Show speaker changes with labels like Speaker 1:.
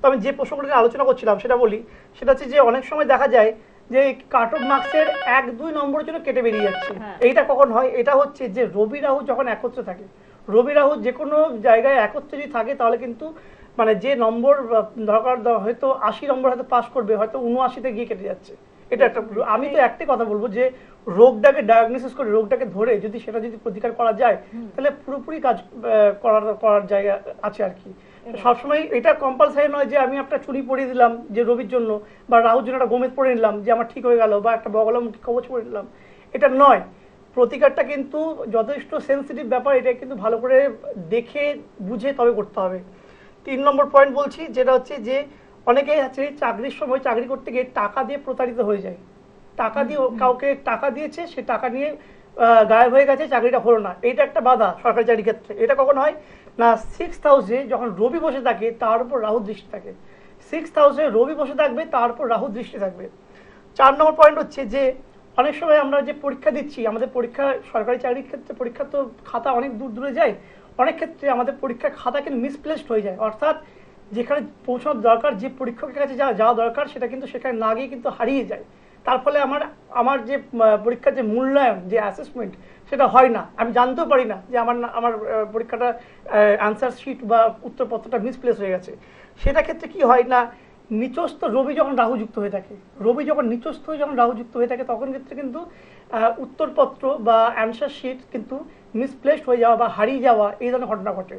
Speaker 1: তো আমি যে প্রসঙ্গটা নিয়ে আলোচনা করছিলাম সেটা বলি, সেটা হচ্ছে যে অনেক সময় দেখা যায় যে কাট অফ মার্কসের 1-2 নম্বরের জন্য কেটে বেরিয়ে যাচ্ছে। এইটা কখন হয়? এটা হচ্ছে যে রবি রাহু যখন একত্রে থাকে, রবি রাহু যে কোনো জায়গায় একত্রে যদি থাকে তাহলে কিন্তু মানে যে নম্বর দরকার হয়তো 80 নম্বর হয়তো পাস করবে, হয়তো 79-তে গিয়ে কেটে যাচ্ছে। এটা একটা, আমি তো একটাই কথা বলবো যে রোগটাকে ডায়াগনোসিস করে রোগটাকে ধরে যদি সেটা যদি প্রতিকার করা যায় তাহলে পুরোপুরি কাজ করার জায়গা আছে আর কি। সবসময় এটা কম্পালসারি নয় যে আমি একটা চুরি পরিয়ে দিলাম যে রবির জন্য, বা রাহুর জন্য একটা গোমেদ পরে নিলাম যে আমার ঠিক হয়ে গেল, বা একটা বগলামুখী কবচ পরে নিলাম, এটা নয়। প্রতিকারটা কিন্তু যথেষ্ট সেন্সিটিভ ব্যাপার, এটা কিন্তু ভালো করে দেখে বুঝে তবে করতে হবে। 3 নম্বর পয়েন্ট বলছি, যেটা হচ্ছে যে অনেকেই আছে চাকরির সময় চাকরি করতে গিয়ে টাকা দিয়ে প্রতারিত হয়ে যায়। টাকা দিয়ে কাউকে টাকা দিয়েছে, সে টাকা নিয়ে গায়েব হয়ে গেছে, চাকরিটা হলো না। এইটা একটা বাধা সরকারি চাকরির ক্ষেত্রে। এটা কখন হয় না, 6th হাউসে যখন রবি বসে থাকে তার উপর রাহু দৃষ্টি থাকে। 6th হাউসে রবি বসে থাকবে, তার উপর রাহু দৃষ্টি থাকবে। 4 নম্বর পয়েন্ট হচ্ছে যে অনেক সময় আমরা যে পরীক্ষা দিচ্ছি, আমাদের পরীক্ষা সরকারি চাকরির ক্ষেত্রে পরীক্ষা তো খাতা অনেক দূর দূরে যায়, অনেক ক্ষেত্রে আমাদের পরীক্ষার খাতা কিন্তু মিসপ্লেসড হয়ে যায়, অর্থাৎ যেখানে পৌঁছানোর দরকার, যে পরীক্ষকের কাছে যাওয়া দরকার সেটা কিন্তু সেখানে না গিয়ে কিন্তু হারিয়ে যায়। তার ফলে আমার যে পরীক্ষার যে মূল্যায়ন, যে অ্যাসেসমেন্ট, সেটা হয় না। আমি জানতেও পারি না যে আমার পরীক্ষাটা অ্যান্সার শিট বা উত্তরপত্রটা মিসপ্লেস হয়ে গেছে। সেটা ক্ষেত্রে কি হয় না, নিচস্থ রবি যখন রাহুযুক্ত হয়ে থাকে, রবি যখন নিচস্থ হয়ে যখন রাহুযুক্ত হয়ে থাকে তখন ক্ষেত্রে কিন্তু উত্তরপত্র বা অ্যান্সার শিট কিন্তু মিসপ্লেসড হয়ে যাওয়া বা হারিয়ে যাওয়া এই ধরনের ঘটনা ঘটে।